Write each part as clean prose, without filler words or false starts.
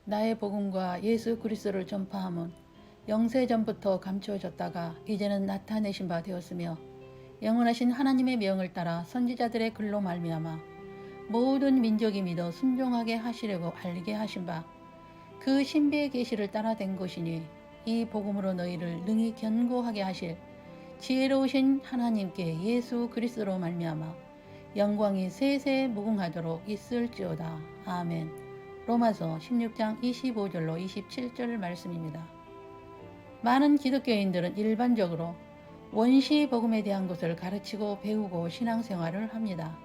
나의 복음과 예수 그리스도를 전파함은 영세전부터 감추어졌다가 이제는 나타내신 바 되었으며 영원하신 하나님의 명을 따라 선지자들의 글로 말미암아 모든 민족이 믿어 순종하게 하시려고 알리게 하신 바 그 신비의 계시를 따라 된 것이니 이 복음으로 너희를 능히 견고하게 하실 지혜로우신 하나님께 예수 그리스도로 말미암아 영광이 세세 무궁하도록 있을지어다. 아멘. 로마서 16장 25절로 27절 말씀입니다. 많은 기독교인들은 일반적으로 원시 복음에 대한 것을 가르치고 배우고 신앙생활을 합니다.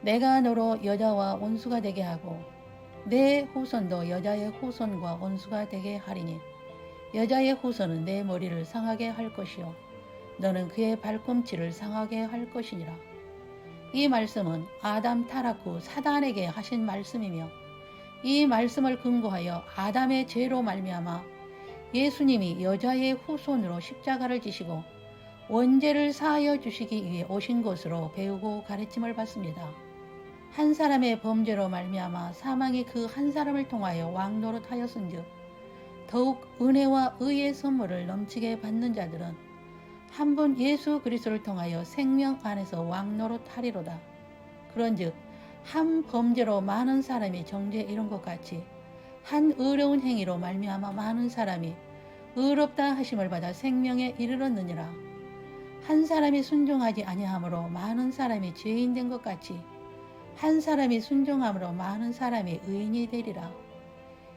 내가 너로 여자와 원수가 되게 하고 내 후손도 여자의 후손과 원수가 되게 하리니 여자의 후손은 내 머리를 상하게 할 것이요 너는 그의 발꿈치를 상하게 할 것이니라. 이 말씀은 아담 타락 후 사단에게 하신 말씀이며 이 말씀을 근거하여 아담의 죄로 말미암아 예수님이 여자의 후손으로 십자가를 지시고 원죄를 사하여 주시기 위해 오신 것으로 배우고 가르침을 받습니다. 한 사람의 범죄로 말미암아 사망이 그 한 사람을 통하여 왕노릇하였은즉 더욱 은혜와 의의 선물을 넘치게 받는 자들은 한 분 예수 그리스도를 통하여 생명 안에서 왕노릇하리로다. 그런즉 한 범죄로 많은 사람이 정죄에 이른 것 같이 한 의로운 행위로 말미암아 많은 사람이 의롭다 하심을 받아 생명에 이르렀느니라. 한 사람이 순종하지 아니함으로 많은 사람이 죄인 된 것 같이 한 사람이 순종함으로 많은 사람이 의인이 되리라.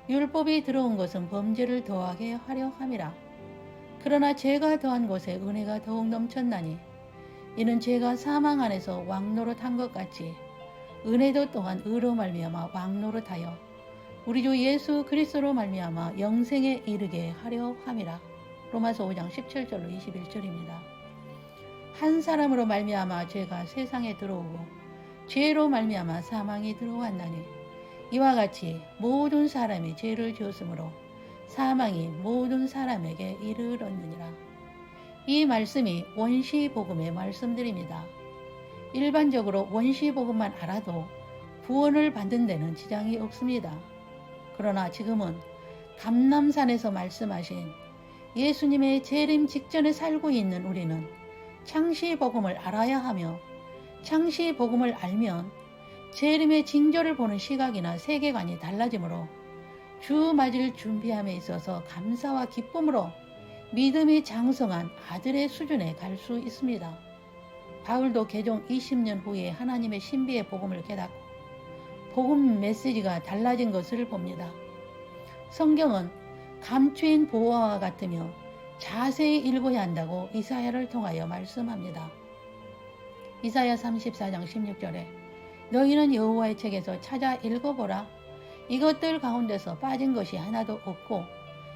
율법이 들어온 것은 범죄를 더하게 하려 함이라. 그러나 죄가 더한 곳에 은혜가 더욱 넘쳤나니 이는 죄가 사망 안에서 왕노릇한 것 같이 은혜도 또한 의로 말미암아 왕노릇하여 우리 주 예수 그리스도로 말미암아 영생에 이르게 하려 함이라. 로마서 5장 17절로 21절입니다. 한 사람으로 말미암아 죄가 세상에 들어오고 죄로 말미암아 사망이 들어왔나니 이와 같이 모든 사람이 죄를 지었으므로 사망이 모든 사람에게 이르렀느니라. 이 말씀이 원시 복음의 말씀들입니다. 일반적으로 원시 복음만 알아도 구원을 받는 데는 지장이 없습니다. 그러나 지금은 감람산에서 말씀하신 예수님의 재림 직전에 살고 있는 우리는 창시 복음을 알아야 하며 창시 복음을 알면 재림의 징조를 보는 시각이나 세계관이 달라지므로 주 맞을 준비함에 있어서 감사와 기쁨으로 믿음이 장성한 아들의 수준에 갈 수 있습니다. 바울도 개종 20년 후에 하나님의 신비의 복음을 깨닫고 복음 메시지가 달라진 것을 봅니다. 성경은 감추인 보화와 같으며 자세히 읽어야 한다고 이사야를 통하여 말씀합니다. 이사야 34장 16절에 너희는 여호와의 책에서 찾아 읽어보라. 이것들 가운데서 빠진 것이 하나도 없고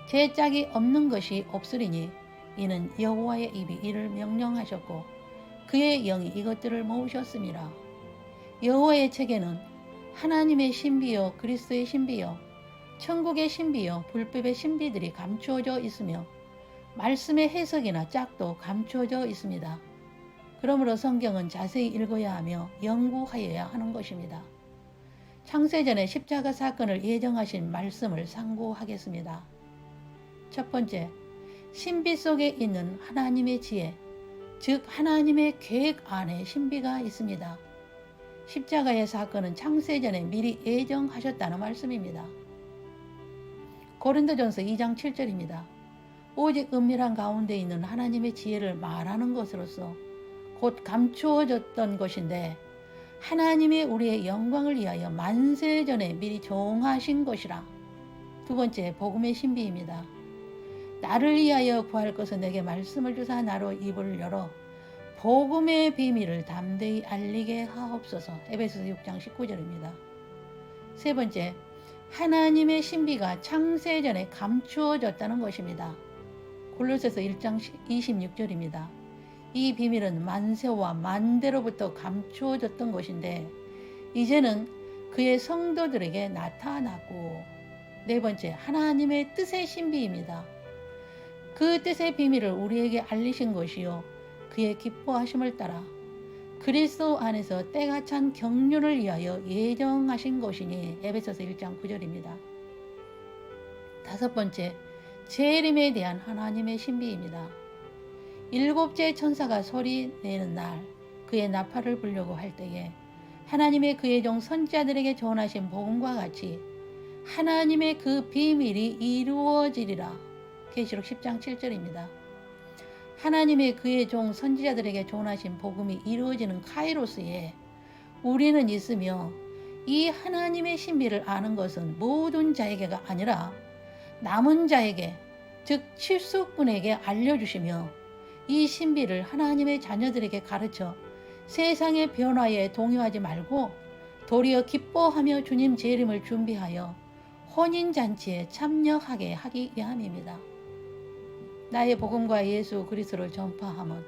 제 짝이 없는 것이 없으리니 이는 여호와의 입이 이를 명령하셨고 그의 영이 이것들을 모으셨음이라. 여호와의 책에는 하나님의 신비요 그리스도의 신비요 천국의 신비요 불법의 신비들이 감추어져 있으며 말씀의 해석이나 짝도 감추어져 있습니다. 그러므로 성경은 자세히 읽어야 하며 연구하여야 하는 것입니다. 창세전에 십자가 사건을 예정하신 말씀을 상고하겠습니다. 첫 번째, 신비 속에 있는 하나님의 지혜, 즉 하나님의 계획 안에 신비가 있습니다. 십자가의 사건은 창세전에 미리 예정하셨다는 말씀입니다. 고린도전서 2장 7절입니다. 오직 은밀한 가운데 있는 하나님의 지혜를 말하는 것으로서 곧 감추어졌던 것인데 하나님이 우리의 영광을 위하여 만세 전에 미리 정하신 것이라. 두 번째, 복음의 신비입니다. 나를 위하여 구할 것은 내게 말씀을 주사 나로 입을 열어 복음의 비밀을 담대히 알리게 하옵소서. 에베소서 6장 19절입니다. 세 번째, 하나님의 신비가 창세전에 감추어졌다는 것입니다. 골로새서 1장 26절입니다. 이 비밀은 만세와 만대로부터 감추어졌던 것인데 이제는 그의 성도들에게 나타났고, 네 번째, 하나님의 뜻의 신비입니다. 그 뜻의 비밀을 우리에게 알리신 것이요 그의 기뻐하심을 따라 그리스도 안에서 때가 찬 경륜을 위하여 예정하신 것이니 에베소서 1장 9절입니다. 다섯 번째, 재림에 대한 하나님의 신비입니다. 일곱째 천사가 소리 내는 날 그의 나팔을 불려고 할 때에 하나님의 그의 종 선지자들에게 전하신 복음과 같이 하나님의 그 비밀이 이루어지리라. 계시록 10장 7절입니다. 하나님의 그의 종 선지자들에게 전하신 복음이 이루어지는 카이로스에 우리는 있으며 이 하나님의 신비를 아는 것은 모든 자에게가 아니라 남은 자에게 즉 칠수꾼에게 알려주시며 이 신비를 하나님의 자녀들에게 가르쳐 세상의 변화에 동요하지 말고 도리어 기뻐하며 주님 재림을 준비하여 혼인잔치에 참여하게 하기 위함입니다. 나의 복음과 예수 그리스도를 전파함은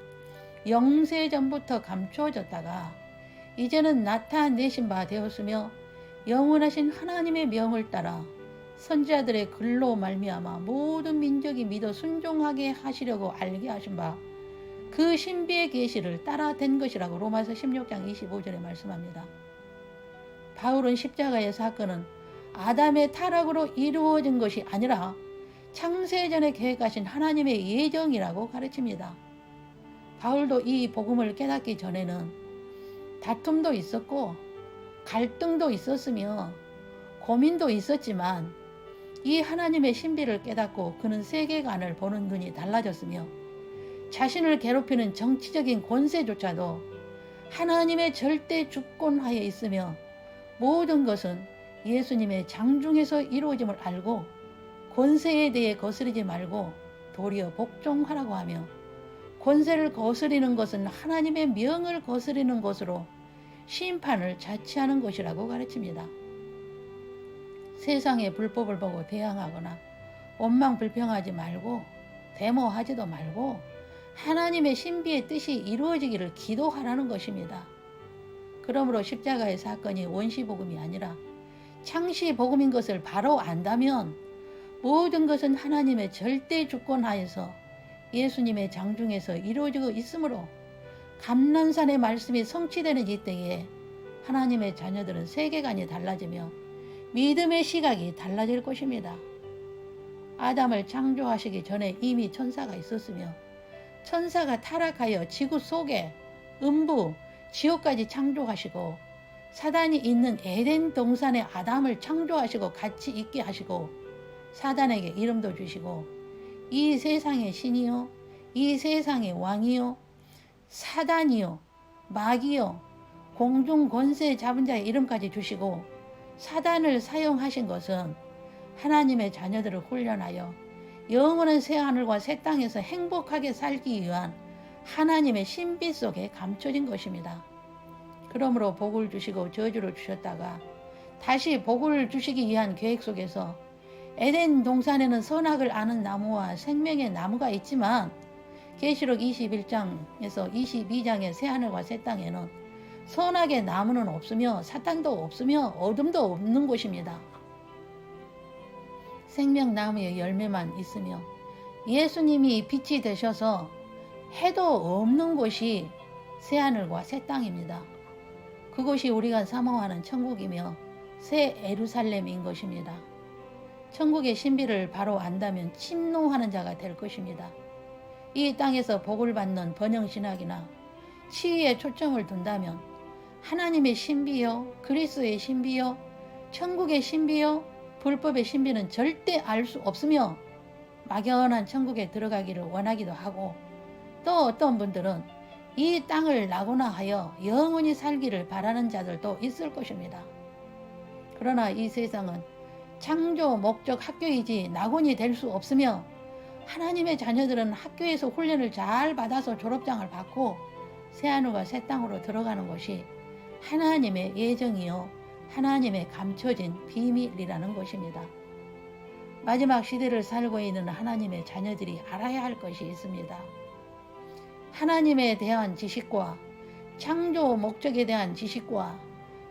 영세전부터 감추어졌다가 이제는 나타내신 바 되었으며 영원하신 하나님의 명을 따라 선지자들의 글로 말미암아 모든 민족이 믿어 순종하게 하시려고 알게 하신 바 그 신비의 계시를 따라 된 것이라고 로마서 16장 25절에 말씀합니다. 바울은 십자가의 사건은 아담의 타락으로 이루어진 것이 아니라 창세전에 계획하신 하나님의 예정이라고 가르칩니다. 바울도 이 복음을 깨닫기 전에는 다툼도 있었고 갈등도 있었으며 고민도 있었지만 이 하나님의 신비를 깨닫고 그는 세계관을 보는 눈이 달라졌으며 자신을 괴롭히는 정치적인 권세조차도 하나님의 절대 주권하에 있으며 모든 것은 예수님의 장중에서 이루어짐을 알고 권세에 대해 거스르지 말고 도리어 복종하라고 하며 권세를 거스리는 것은 하나님의 명을 거스리는 것으로 심판을 자취하는 것이라고 가르칩니다. 세상의 불법을 보고 대항하거나 원망 불평하지 말고 데모하지도 말고 하나님의 신비의 뜻이 이루어지기를 기도하라는 것입니다. 그러므로 십자가의 사건이 원시복음이 아니라 창시복음인 것을 바로 안다면 모든 것은 하나님의 절대 주권 하에서 예수님의 장중에서 이루어지고 있으므로 감난산의 말씀이 성취되는 이때에 하나님의 자녀들은 세계관이 달라지며 믿음의 시각이 달라질 것입니다. 아담을 창조하시기 전에 이미 천사가 있었으며 천사가 타락하여 지구 속에 음부, 지옥까지 창조하시고 사단이 있는 에덴 동산에 아담을 창조하시고 같이 있게 하시고 사단에게 이름도 주시고 이 세상의 신이요 이 세상의 왕이요 사단이요 마귀요 공중 권세 잡은 자의 이름까지 주시고 사단을 사용하신 것은 하나님의 자녀들을 훈련하여 영원한 새하늘과 새 땅에서 행복하게 살기 위한 하나님의 신비 속에 감춰진 것입니다. 그러므로 복을 주시고 저주를 주셨다가 다시 복을 주시기 위한 계획 속에서 에덴 동산에는 선악을 아는 나무와 생명의 나무가 있지만 계시록 21장에서 22장의 새하늘과 새 땅에는 선악의 나무는 없으며 사탄도 없으며 어둠도 없는 곳입니다. 생명나무의 열매만 있으며 예수님이 빛이 되셔서 해도 없는 곳이 새하늘과 새 땅입니다. 그곳이 우리가 사모하는 천국이며 새 예루살렘인 것입니다. 천국의 신비를 바로 안다면 침노하는 자가 될 것입니다. 이 땅에서 복을 받는 번영신학이나 치유에 초점을 둔다면 하나님의 신비요, 그리스도의 신비요, 천국의 신비요, 불법의 신비는 절대 알 수 없으며 막연한 천국에 들어가기를 원하기도 하고 또 어떤 분들은 이 땅을 낙오나 하여 영원히 살기를 바라는 자들도 있을 것입니다. 그러나 이 세상은 창조 목적 학교이지 낙원이 될 수 없으며 하나님의 자녀들은 학교에서 훈련을 잘 받아서 졸업장을 받고 새하늘과 새 땅으로 들어가는 것이 하나님의 예정이요 하나님의 감춰진 비밀이라는 것입니다. 마지막 시대를 살고 있는 하나님의 자녀들이 알아야 할 것이 있습니다. 하나님에 대한 지식과 창조 목적에 대한 지식과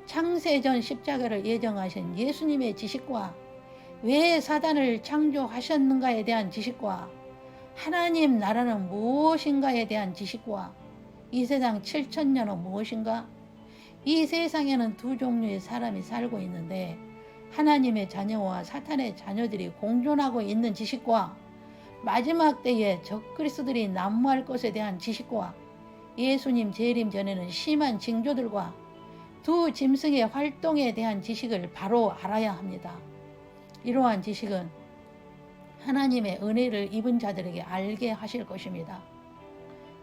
창세전 십자가를 예정하신 예수님의 지식과 왜 사단을 창조하셨는가에 대한 지식과 하나님 나라는 무엇인가에 대한 지식과 이 세상 7천년은 무엇인가? 이 세상에는 두 종류의 사람이 살고 있는데 하나님의 자녀와 사탄의 자녀들이 공존하고 있는 지식과 마지막 때에 적그리스도들이 난무할 것에 대한 지식과 예수님 재림 전에는 심한 징조들과 두 짐승의 활동에 대한 지식을 바로 알아야 합니다. 이러한 지식은 하나님의 은혜를 입은 자들에게 알게 하실 것입니다.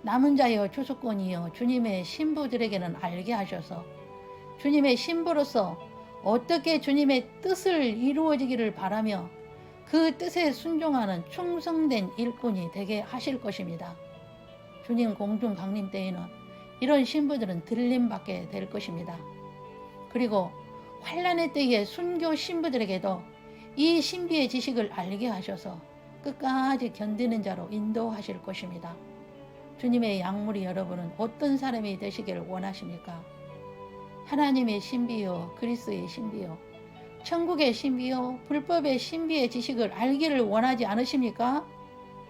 남은 자여 주수권이여 주님의 신부들에게는 알게 하셔서 주님의 신부로서 어떻게 주님의 뜻을 이루어지기를 바라며 그 뜻에 순종하는 충성된 일꾼이 되게 하실 것입니다. 주님 공중 강림 때에는 이런 신부들은 들림받게 될 것입니다. 그리고 환난의 때에 순교 신부들에게도 이 신비의 지식을 알게 하셔서 끝까지 견디는 자로 인도하실 것입니다. 주님의 양무리 여러분은 어떤 사람이 되시기를 원하십니까? 하나님의 신비요, 그리스도의 신비요, 천국의 신비요, 불법의 신비의 지식을 알기를 원하지 않으십니까?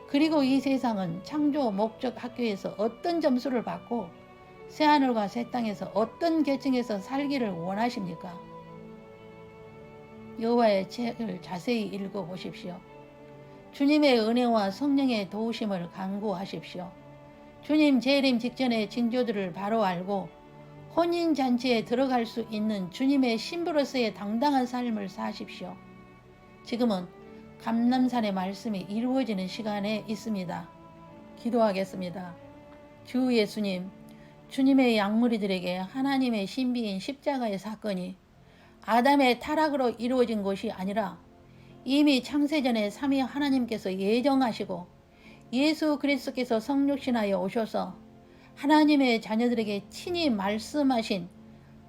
그리고 이 세상은 창조 목적 학교에서 어떤 점수를 받고 새하늘과 새 땅에서 어떤 계층에서 살기를 원하십니까? 여호와의 책을 자세히 읽어보십시오. 주님의 은혜와 성령의 도우심을 간구하십시오. 주님 재림 직전의 징조들을 바로 알고 혼인잔치에 들어갈 수 있는 주님의 신부로서의 당당한 삶을 사십시오. 지금은 감람산의 말씀이 이루어지는 시간에 있습니다. 기도하겠습니다. 주 예수님, 주님의 양무리들에게 하나님의 신비인 십자가의 사건이 아담의 타락으로 이루어진 것이 아니라 이미 창세전에 삼위 하나님께서 예정하시고 예수 그리스도께서 성육신하여 오셔서 하나님의 자녀들에게 친히 말씀하신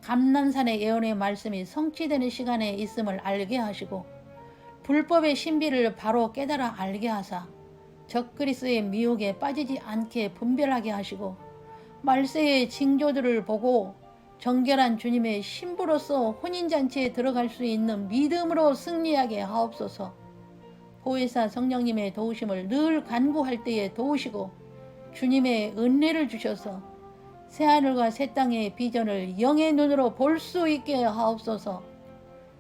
감람산의 예언의 말씀이 성취되는 시간에 있음을 알게 하시고 불법의 신비를 바로 깨달아 알게 하사 적그리스도의 미혹에 빠지지 않게 분별하게 하시고 말세의 징조들을 보고 정결한 주님의 신부로서 혼인잔치에 들어갈 수 있는 믿음으로 승리하게 하옵소서. 보혜사 성령님의 도우심을 늘 간구할 때에 도우시고 주님의 은혜를 주셔서 새하늘과 새 땅의 비전을 영의 눈으로 볼 수 있게 하옵소서.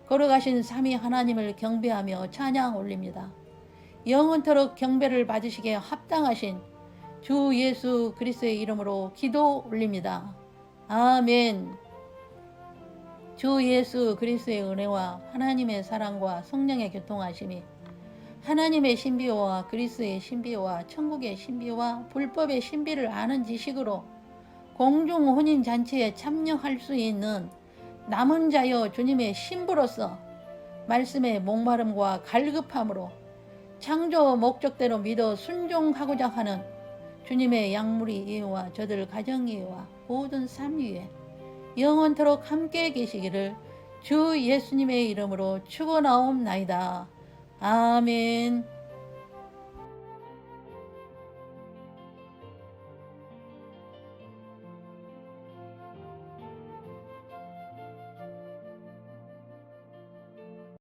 걸어가신 삼위 하나님을 경배하며 찬양 올립니다. 영원토록 경배를 받으시기에 합당하신 주 예수 그리스도의 이름으로 기도 올립니다. 아멘. 주 예수 그리스도의 은혜와 하나님의 사랑과 성령의 교통하심이 하나님의 신비와 그리스도의 신비와 천국의 신비와 불법의 신비를 아는 지식으로 공중 혼인 잔치에 참여할 수 있는 남은 자여 주님의 신부로서 말씀의 목마름과 갈급함으로 창조 목적대로 믿어 순종하고자 하는 주님의 양무리 예와 저들 가정 예와 모든 삶 위에 영원토록 함께 계시기를 주 예수님의 이름으로 축원하옵나이다. 아멘.